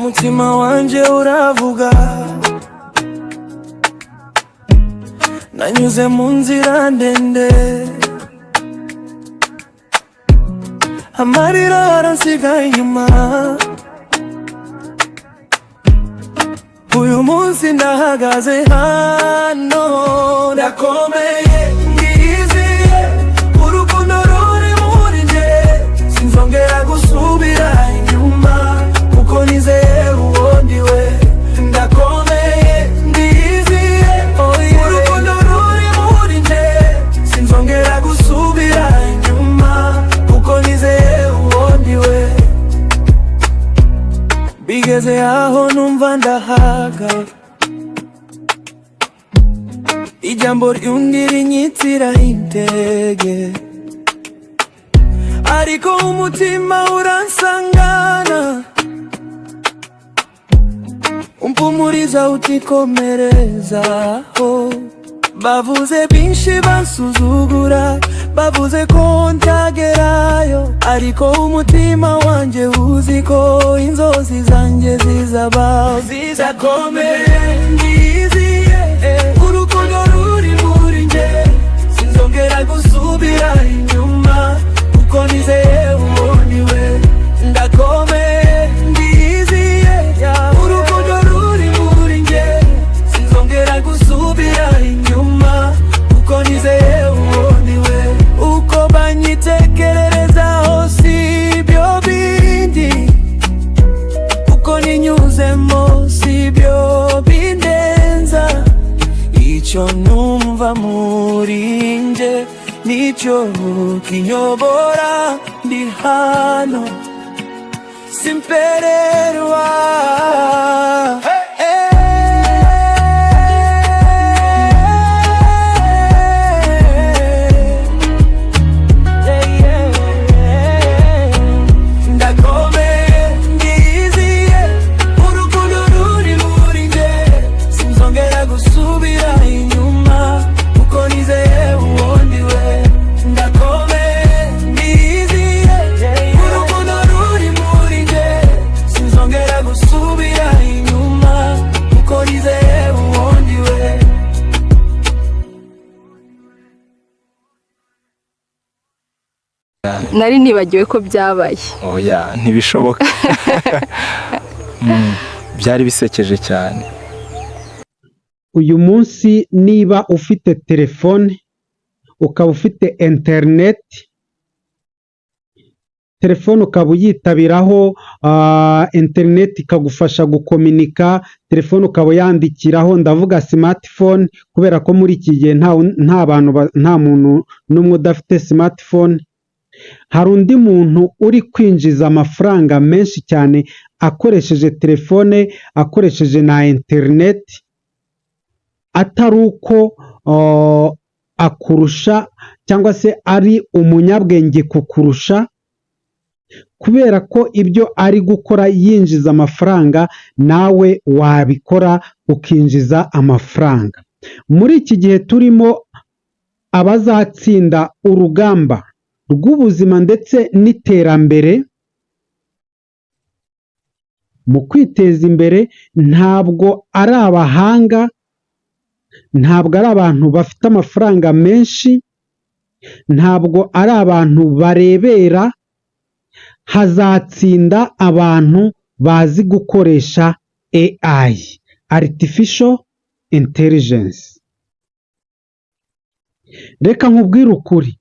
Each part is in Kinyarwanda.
umutima wanje uravuga, nanyuze mu nzira ndende, amarira aransiga inyuma. Uyu munsi ndahagaze hano, ndakomeye, ndiyiziye, urukundo ruri muri nje, sinzongera gusubira inyuma, kuko nizeye uwo ndiwe. Ndakomeye, ndiyiziye, urukundo ruri muri nje, sinzongera gusubira inyuma, kuko nizeye uwo ndiwe. Bigeze aho numva ndahaga, ijambo ry'undi rinyitira intege, ariko umutima uransangana, umpumuriza utikomerezaho. Bavuze byinshi bansuzugura, bavuze ko ntagerayo, ariko umutima wanje uzi ko inzozi zanje zizabaho. Zizakomeye, ndiyiziye, urukundo ruri muri nje, sinzongera gusubira inyuma, kuko nizeye uwo ndiwe. Ndakomeye, ndiyiziye, urukundo ruri muri nje, sinzongera gusubira inyuma, kuko nizeye uwo ndiwe. Uko banyitekererezaho sibyo bindi, uko ninyuzemo sibyo bindenza, icyo numva muri nje nicyo kinyobora. Ndi hano simpererwa, nari nibagiwe ko byabaye. Oya, ntibishoboka. Byari bisekeje cyane. Uyu munsi niba ufite telefone, ukaba ufite interineti, telefone ukaba uyitabiraho, interineti ikagufasha gukominika, telefone ukaba yandikiraho, ndavuga smartphone, kubera ko muri iki gihe nta muntu n'umwe udafite smartphone. Hari undi muntu uri kwinjiza amafaranga menshi cyane akoresheje telefone, akoresheje na interineti, atari uko akurusha cyangwa se ari umunyabwenge kukurusha, kubera ko ibyo ari gukora yinjiza amafaranga, nawe wabikora ukinjiza amafaranga. Muri iki gihe turimo, abazatsinda urugamba rw'ubuzima ndetse n'iterambere mu kwiteza imbere, ntabwo ari abahanga, ntabwo ari abantu bafite amafaranga menshi, ntabwo ari abantu barebera. Hazatsinda abantu bazi gukoresha AI, Artificial Intelligence. Reka nkubwire ukuri,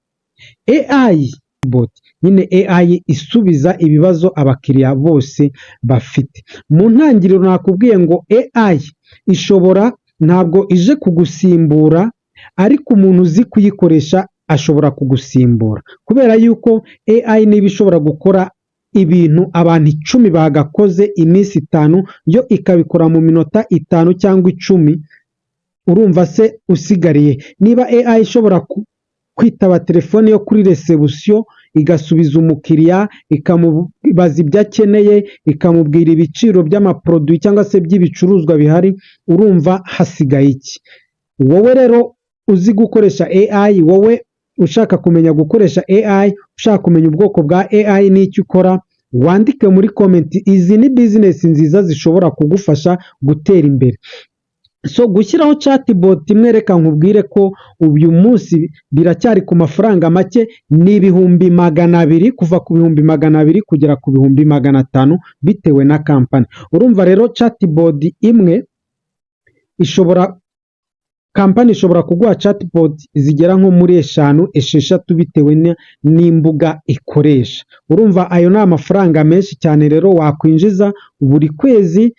AI bot, nyine AI isubiza ibibazo abakiriya bose bafite. Mu ntangiriro nakubwiye ngo AI ishobora, ntabwo ije kugusimbura, ariko umuntu uzi kuyikoresha ashobora kugusimbura, kubera yuko AI niba ishobora gukora ibintu abantu 10 bagakoze iminsi 5, yo ikabikora mu minota 5 cyangwa 10, urumva se usigariye? Niba AI ishobora kwitaba telefone yo kuri reception, igasubiza umukiriya, ikamubaza ibyo akeneye, ikamubwira ibiciro by'amaproduit cyangwa se by'ibicuruzwa bihari, urumva hasigaye iki? Wowe rero uzi gukoresha AI, wowe ushaka kumenya gukoresha AI, ushaka kumenya ubwoko bwa AI n'icyo ukora, wandike muri komenti. Izi ni bizinesi nziza zishobora kugufasha gutera imbere. So gushyiraho chatbot imwe, reka nkubwire ko uyu munsi biracyari ku mafaranga make, ni ibihumbi 200, kuva ku bihumbi 200 kugera ku bihumbi 500 bitewe na kampani. Urumva rero chatbot imwe kampani ishobora kuguha chatbot zigera nko muri 5-6 bitewe n'imbuga ikoresha. Urumva ayo ni amafaranga menshi cyane rero wakwinjiza buri kwezi.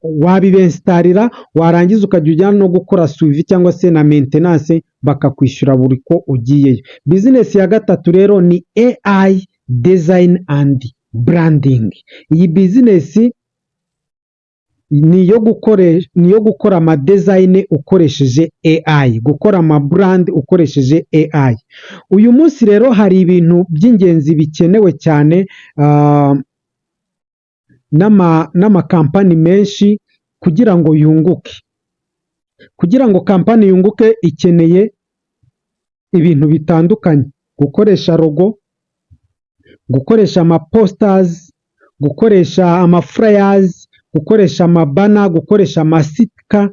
Wabibenstarira, warangiza ukajya ujyana no gukora suivi cyangwa se na maintenance, bakakwishyura buri ko ugiyeyo. Business ya gatatu rero ni AI design and branding. Iyi business niyo gukora ama design ukoresheje AI, gukora ama brand ukoresheje AI. Uyu munsi rero hari ibintu by'ingenzi bikenewe cyane n'amakampani menshi kugira ngo yunguke. Kugira ngo kampani yunguke ikeneye ibintu bitandukanye: gukoresha logo, gukoresha ama posters, gukoresha ama flyers, gukoresha ama banner, gukoresha ama sticker,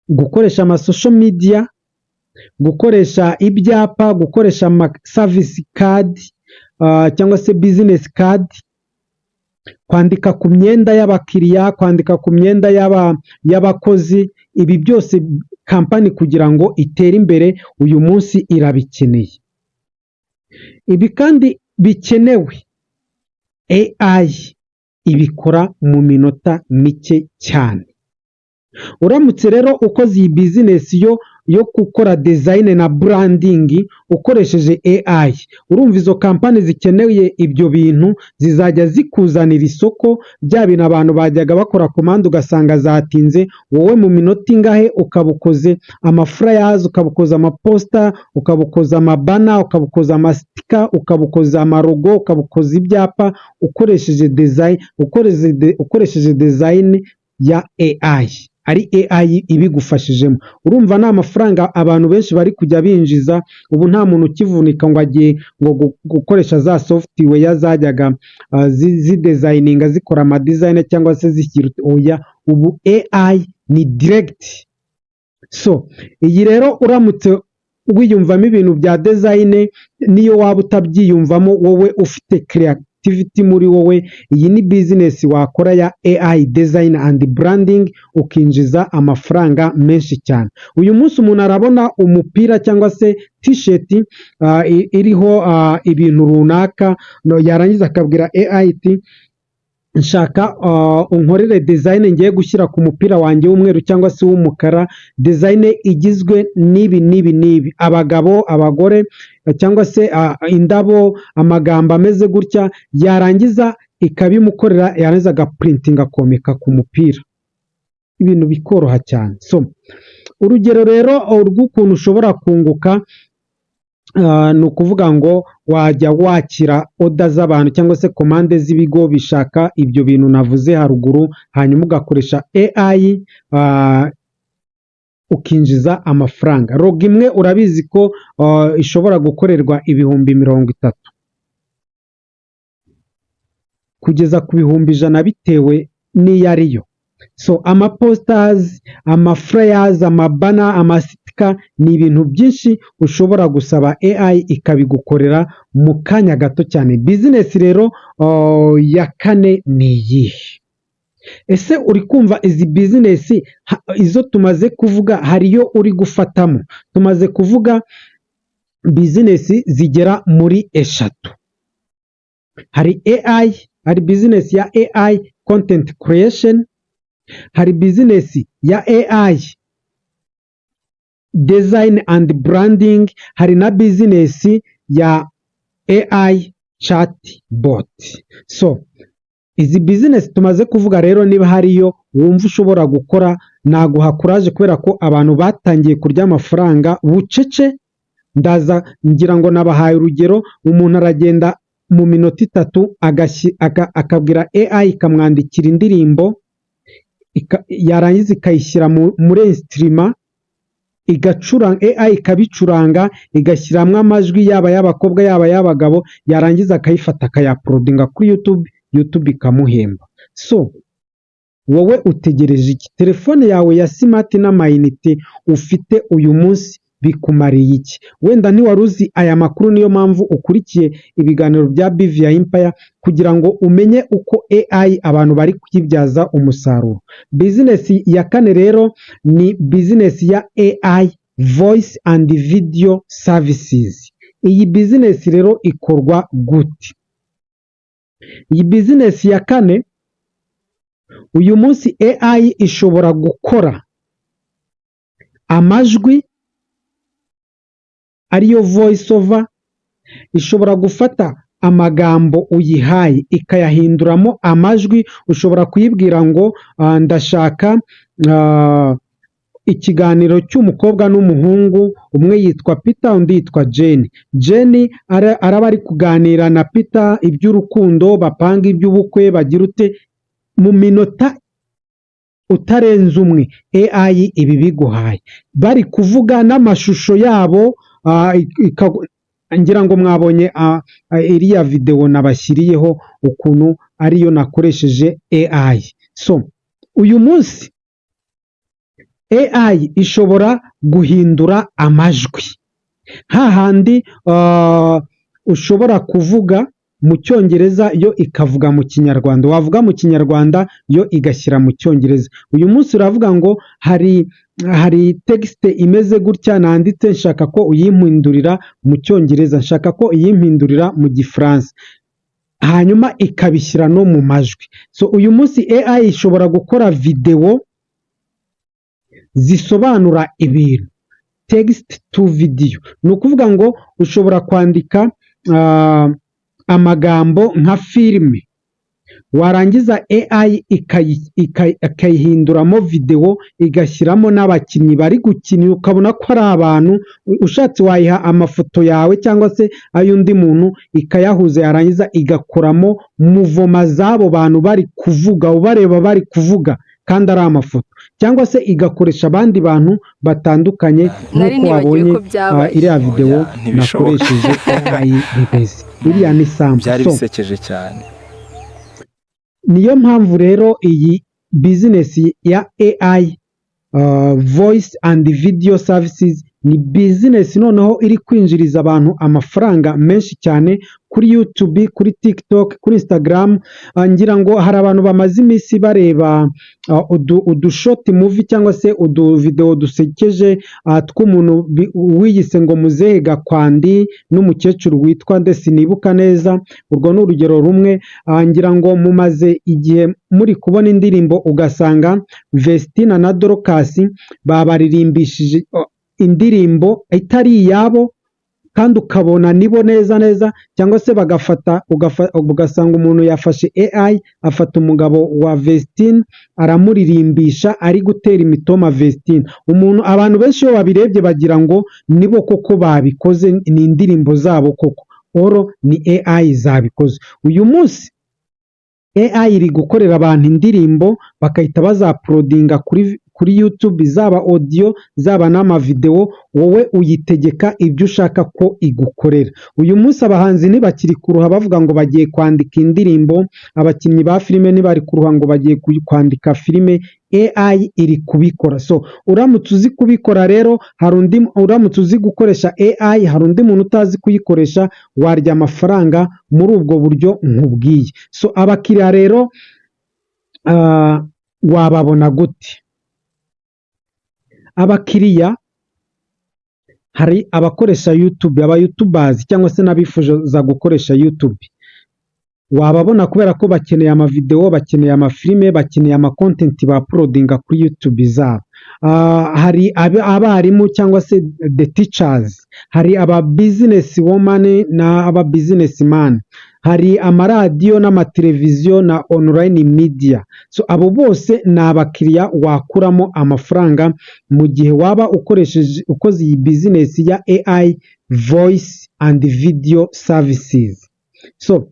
gukoresha ama social media, gukoresha ibyapa, gukoresha ama service card cyangwa se business card, kwandika ku myenda y'abakiriya, kwandika ku myenda y'abakozi. Ibi byose kampani kugira ngo itere imbere uyu munsi irabikeneye. Ibi kandi bikenewe, AI ibikora mu minota mike cyane. Uramutse rero ukoze iyi business yo gukora design na branding ukoresheje AI, urumva izo kampani zikeneye ibyo bintu zizajya zikuzanira isoko. Bya bintu abantu bajyaga bakora komande ugasanga zatinze, wowe mu minota ingahe ukabukoze ama flyers, ukabukoza ama poster, ukabukoza ama banner, ukabukoza ama sticker, ukabukoza ama logo, ukabukoza ibyapa ukoresheje design ya AI. Ari AI ibigufashijemo. Urumva ni amafaranga abantu benshi bari kujya binjiza. Ubu nta muntu ukivunika ngo agiye ngo gukoresha za software zajyaga zidesigninga zikora ama design cyangwa se zishyira oya. Ubu AI ni direct. So iyi rero uramutse wiyumvamo ibintu bya design, niyo waba utabyiyumvamo, wowe ufite creativity muri wowe, iyi ni business wakora ya AI design and branding, ukinjiza amafaranga menshi cyane. Uyu munsi umuntu arabona umupira cyangwa se t-shirt iriho ibintu runaka, yarangiza akabwira AI iti nshaka unkorere design ngiye gushyira ku mupira wanjye w'umweru cyangwa se w'umukara, design igizwe n'ibi, abagabo, abagore cyangwa se indabo, amagambo ameze gutya. Yarangiza ikabimukorera, yarangiza agaprintinga akomeka ku mupira. Ibintu bikoroha cyane. So urugero rero rw'ukuntu ushobora kunguka, ni ukuvuga ngo wajya wakira oda z'abantu cyangwa se komande z'ibigo bishaka ibyo bintu navuze haruguru, hanyuma ugakoresha AI ukinjiza amafaranga. Logo imwe urabizi ko ishobora gukorerwa ibihumbi 30 kugeza ku bihumbi 100 bitewe n'iyo ariyo. So ama posters, ama flyers, ama banner, ama sticker ni ibintu byinshi ushobora gusaba AI ikabigukorera mu kanya gato cyane. Business rero ya kane ni iyihe? Ese uri kumva izi business izo tumaze kuvuga hariyo uri gufatamo? Tumaze kuvuga business zigera muri 3. Hari AI, hari business ya AI content creation, hari business ya AI design and branding, hari na business ya AI chatbot. So izi business tumaze kuvuga rero, niba hariyo wumva ushobora gukora, naguha courage kubera ko abantu batangiye kurya amafaranga bucece. Ndaza ngira ngo nabahaye urugero, umuntu aragenda mu minota 3 akabwira AI ikamwandikira indirimbo, yarangiza ikayishyira muri streamer, igacuranga, AI ikabicuranga igashyiramo amajwi yaba y'abakobwa yaba y'abagabo, yarangiza akayifata akayaprodinga kuri YouTube ikamuhemba. So wowe utegereje iki? Telefone yawe ya smart n'amayinite ufite uyu munsi bikumariye iki? Wenda ntiwari uzi aya makuru, niyo mpamvu ukurikiye ibiganiro bya BVI Empire kugira ngo umenye uko AI abantu bari kuyibyaza umusaruro. Business ya kane rero ni business ya AI Voice and Video Services. Iyi business rero ikorwa gute? Iyi business ya kane, uyu munsi AI ishobora gukora amajwi ariyo voice over, ishobora gufata amagambo uyihaye ikayahinduramo amajwi. Ushobora kuyibwira ngo ndashaka ikiganiro cy'umukobwa n'umuhungu, umwe yitwa Peter undi yitwa Jenny. Jenny araba ari kuganira na Peter iby'urukundo, bapanga iby'ubukwe, bagira ute, mu minota utarenze umwe AI ibi biguhaye, bari kuvuga n'amashusho yabo. Ngira ngo mwabonye iriya video nabashyiriyeho ukuntu ariyo nakoresheje AI. So uyu munsi AI ishobora guhindura amajwi, hahandi ushobora kuvuga mu cyongereza yo ikavuga mu kinyarwanda, wavuga mu kinyarwanda yo igashyira mu cyongereza. Uyu munsi uravuga ngo hari text imeze gutya nanditse, nshaka ko uyimpindurira mu cyongereza, nshaka ko uyimpindurira mu gifaransa, hanyuma ikabishyira no mu majwi. So uyu munsi AI ishobora gukora video zisobanura ibintu, text to video. Ni ukuvuga ngo ushobora kwandika amagambo nka filime, warangiza AI ikayihinduramo video igashyiramo n'abakinnyi bari gukina, ukabona ko ari abantu. Ushatse wayiha amafoto yawe cyangwa se ay'undi muntu ikayahuza, yarangiza igakoramo muvoma z'abo bantu bari kuvuga, ubareba bari kuvuga kandi ari amafoto, cyangwa se igakoresha abandi bantu batandukanye nk'uko wabonye iriya video nakoresheje AI bimeze. Iriya ni sample, byari bisekeje cyane. Niyo mpamvu rero iyi business ya AI Voice and Video Services ni business noneho iri kwinjiriza abantu amafaranga menshi cyane kuri YouTube, kuri TikTok, kuri Instagram. Ngira ngo hari abantu bamaze iminsi bareba udushort movie cyangwa se video dusekeje tw'umuntu wiyise ngo Muzehe Gakwandi n'umukecuru witwa Ndesi nibuka neza. Urwo ni urugero rumwe. Ngira ngo mumaze igihe muri kubona indirimbo ugasanga Vestina na Dorcas babaririmbishije indirimbo itari iyabo, kandi ukabona nibo neza, cyangwa se bagafata ugasanga umuntu yafashe AI afata umugabo wa Vestina aramuririmbisha ari gutera imitoma Vestina. Abantu benshi iyo babirebye bagira ngo nibo koko babikoze, ni indirimbo zabo koko, oro ni AI zabikoze. Uyu munsi AI iri gukorera abantu indirimbo bakahita bazaprodinga kuri YouTube, zaba audio zaba n'amavideo, wowe uyitegeka ibyo ushaka ko igukorera. Uyu munsi abahanzi ntibakiri kuruha bavuga ngo bagiye kwandika indirimbo, abakinnyi ba filime ntibari kuruha ngo bagiye kwandika filime, AI iri kubikora. So uramutse uzi kubikora rero, uramutse uzi gukoresha AI, hari undi muntu utazi kuyikoresha, warya amafaranga muri ubwo buryo nkubwiye. So abakiriya rero wababona gute? Abakiriya, hari abakoresha YouTube, aba YouTubers cyangwa se n'abifuza gukoresha YouTube. Wababona kubera ko bakeneye amavideo, bakeneye amafilime, bakeneye amakontenti baprodinga kuri YouTube zabo. Hari abarimu cyangwa se the teachers, hari aba business woman na aba business man, hari amaradiyo n'amateleviziyo na online media. So abo bose ni abakiriya wakuramo amafaranga mu gihe waba ukoze iyi business ya AI Voice and Video Services. So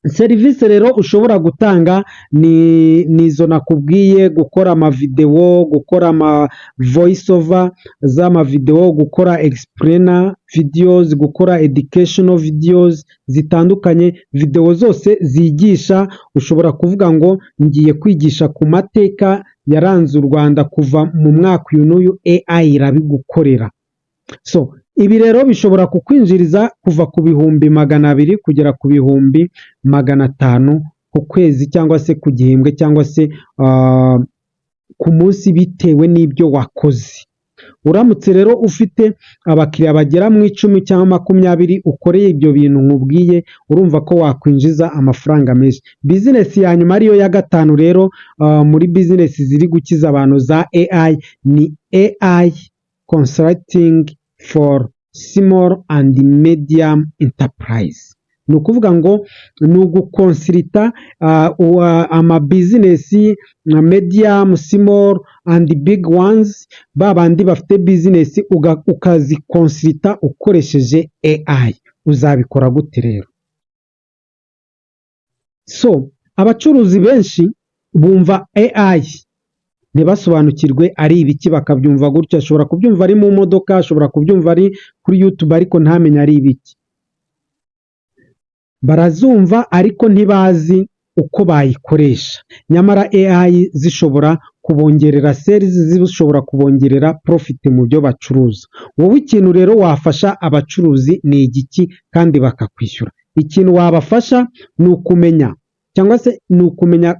serivisi rero ushobora gutanga ni izo nakubwiye: gukora amavidewo, gukora ama voice over z'amavidewo, gukora explainer videos, gukora educational videos zitandukanye, videwo zose zigisha. Ushobora kuvuga ngo ngiye kwigisha ku mateka yaranze u Rwanda kuva mu mwaka uyu n'uyu, AI irabigukorera. So ibi rero bishobora kukwinjiriza kuva ku bihumbi 200 kugera ku bihumbi 500 ku kwezi, cyangwa se ku gihembwe, cyangwa se ku munsi, bitewe n'ibyo wakoze. Uramutse rero ufite abakiriya bagera mu 10 cyangwa 20 ukoreye ibyo bintu nkubwiye, urumva ko wakwinjiza amafaranga menshi. Business ya nyuma ariyo ya gatanu rero muri business ziri gukiza abantu za AI ni AI consulting for small and medium enterprise. Ni ukuvuga ngo ni ugukonsilita amabizinesi medium, small and big ones, babandi bafite bizinesi ukazikonsilita ukoresheje AI. Uzabikora gute rero? So abacuruzi benshi bumva AI ntibasobanukirwe ari ibiki, bakabyumva gutya. Ashobora kubyumva ari mu modoka, ashobora kubyumva ari kuri YouTube, ariko ntamenye ari ibiki. Barazumva ariko ntibazi uko bayikoresha. Nyamara AI zishobora kubongerera sales, zishobora kubongerera profit mu byo bacuruza. Wowe ikintu rero wafasha abacuruzi ni igiki kandi bakakwishyura? Ikintu wabafasha ni ukumenya, cyangwa se ni ukumenya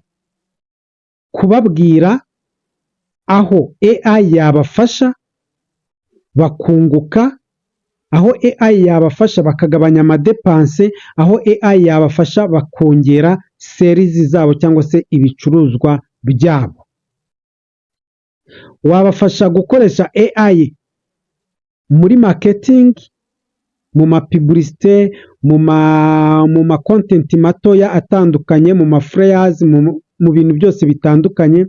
kubabwira aho AI yabafasha bakunguka, aho AI yabafasha bakagabanya amadepanse, aho AI yabafasha bakongera sales zabo cyangwa se ibicuruzwa byabo. Wabafasha gukoresha AI muri marketing, mu mapublicité, mu ma content matoya atandukanye, mu ma flyers, mu bintu byose bitandukanye.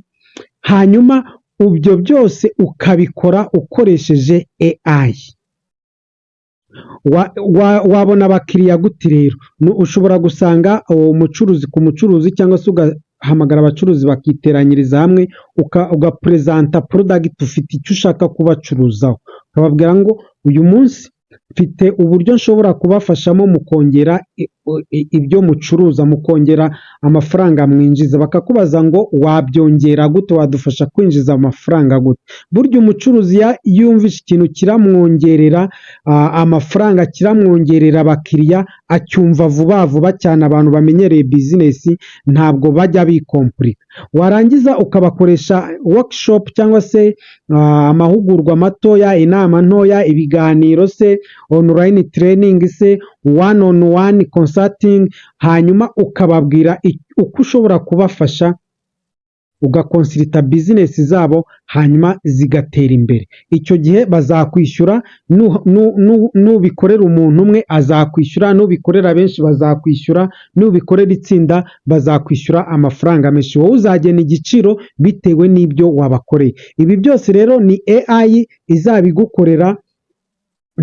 Hanyuma ibyo byose ukabikora ukoresheje AI. Wabona abakiriya gute rero? Ushobora gusanga umucuruzi ku mucuruzi, cyangwa se ugahamagara abacuruzi bakiteranyiriza hamwe, ugapresenta product ufite icyo ushaka kubacuruzaho, ukababwira ngo uyu munsi mfite uburyo nshobora kubafashamo mu kongera ibyo mucuruza, mu kongera amafaranga mwinjiza. Bakakubaza ngo wabyongera gute, wadufasha kwinjiza amafaranga gute? Burya umucuruzi yumvishe ikintu kiramwongerera amafaranga, kiramwongerera abakiriya, acyumva vuba vuba cyane. Abantu bamenyereye business ntabwo bajya bikomplika. Warangiza ukabakoresha workshop, cyangwa se amahugurwa matoya, inama ntoya, ibiganiro se, online training se, one on one consulting. Hanyuma ukababwira uko ushobora kubafasha, ugakonsilita business zabo, hanyuma zigatera imbere. Icyo gihe bazakwishyura. Nubikorera umuntu umwe azakwishyura, nubikorera benshi bazakwishyura, nubikorera itsinda bazakwishyura amafaranga menshi. Wowe uzagena igiciro bitewe n'ibyo wabakoreye. Ibi byose rero ni AI izabigukorera.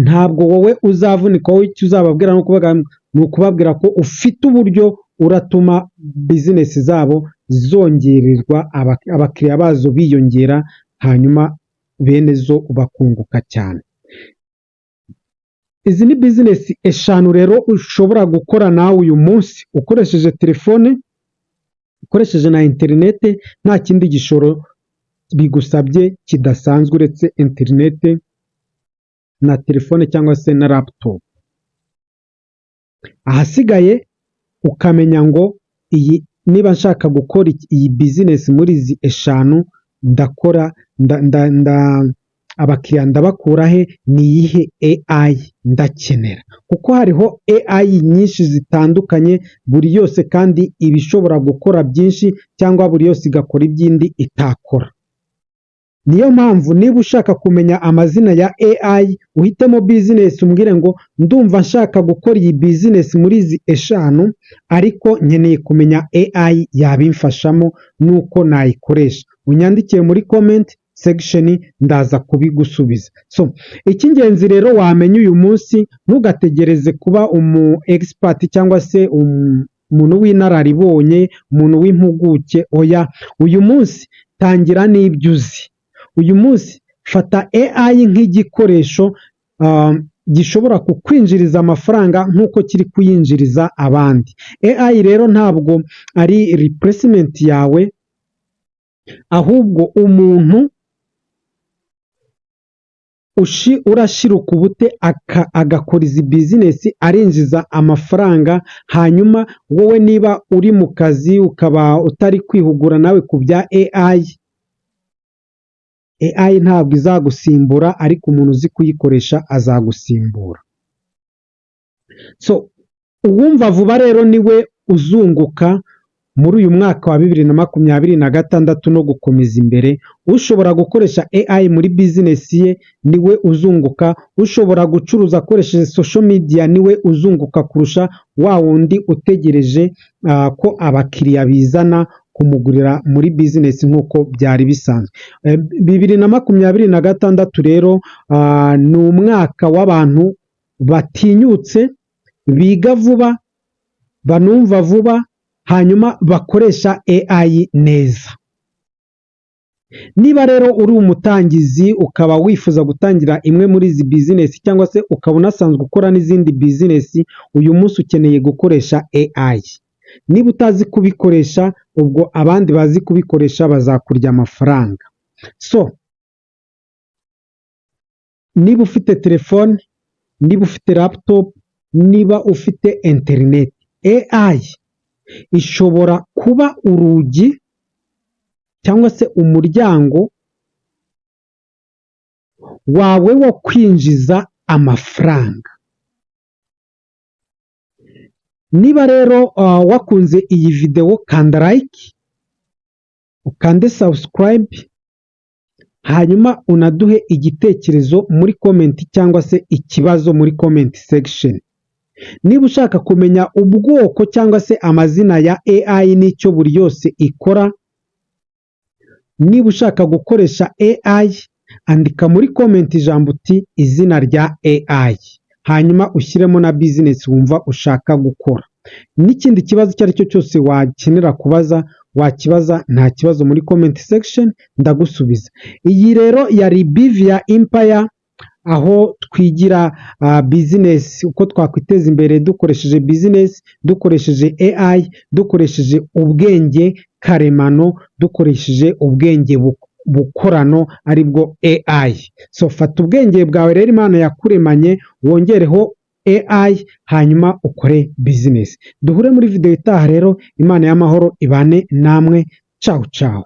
Ntabwo wowe uzavunika. Wowe icyo uzababwira ni ukubabwira ko ufite uburyo uratuma business zabo zongererwa, abakiriya bazo biyongera, hanyuma bene zo bakunguka cyane. Izi ni business 5 rero ushobora gukora nawe uyu munsi ukoresheje telefone, ukoresheje na internet. Nta kindi gishoro bigusabye kidasanzwe uretse internet na telefone cyangwa se na laptop. Ahasigaye ukamenya ngo niba nshaka gukora iyi business muri izi 5 ndakora abakiriya ndabakura he, ni iyihe AI ndakenera? Kuko hariho AI nyinshi zitandukanye, buri yose kandi ibishobora gukora byinshi, cyangwa buri yose igakora ibyindi itakora. Niyo mpamvu niba ushaka kumenya amazina ya AI, uhitemo business, umbwire ngo ndumva nshaka gukora iyi business muri izi 5, ariko nkeneye kumenya AI yabimfashamo nuko nayikoresha. Unyandikiye muri comment section, ndaza kubigusubiza. So icy'ingenzi rero wamenye uyu munsi, ntugategereze kuba umu expert cyangwa se umuntu w'inararibonye, umuntu w'impuguke, oya, uyu munsi tangira n'ibyo uzi. Uyu munsi fata AI nk'igikoresho gishobora kukwinjiriza amafaranga nk'uko kiri kuyinjiriza abandi. AI rero ntabwo ari replacement yawe, ahubwo umuntu urashiruka ubute agakora izi bizinesi arinjiza amafaranga, hanyuma wowe niba uri mu kazi ukaba utari kwihugura nawe ku bya AI ntabwo izagusimbura, ariko umuntu uzi kuyikoresha azagusimbura. So uwumva vuba rero niwe uzunguka muri uyu mwaka wa 2026 no gukomeza imbere. Ushobora gukoresha AI muri bizinesi ye niwe uzunguka, ushobora gucuruza akoresheje social media niwe uzunguka kurusha wa wundi utegereje ko abakiriya bizana kumugurira muri bizinesi nk'uko byari bisanzwe. 2026 rero ni umwaka w'abantu batinyutse, biga vuba, banumva vuba, hanyuma bakoresha AI neza. Niba rero uri umutangizi ukaba wifuza gutangira imwe muri izi bizinesi, cyangwa se ukaba unasanzwe ukora n'izindi bizinesi, uyu munsi ukeneye gukoresha AI. Niba utazi kubikoresha, ubwo abandi bazi kubikoresha bazakurya amafaranga. So niba ufite telefone, niba ufite laptop, niba ufite internet, AI ishobora kuba urugi cyangwa se umuryango wawe wo kwinjiza amafaranga. Niba rero wakunze iyi video, kanda like, ukande subscribe, hanyuma unaduhe igitekerezo muri comment cyangwa se ikibazo muri comment section. Niba ushaka kumenya ubwoko cyangwa se amazina ya AI n'icyo buri yose ikora, niba ushaka gukoresha AI, andika muri comment ijambo uti izina rya AI, hanyuma ushyiremo na business wumva ushaka gukora. N'ikindi kibazo icyo ari cyo cyose wakenera kubaza, wakibaza nta kibazo muri comment section, ndagusubiza. Iyi rero yari Bivia Empire, aho twigira business, uko twakwiteza imbere dukoresheje business, dukoresheje AI, dukoresheje ubwenge karemano, dukoresheje ubwenge bukorano aribwo AI. So fata ubwenge bwawe rero Imana yakuremanye, wongereho AI, hanyuma ukore business. Duhure muri video itaha rero. Imana y'amahoro ibane namwe. Ciao ciao.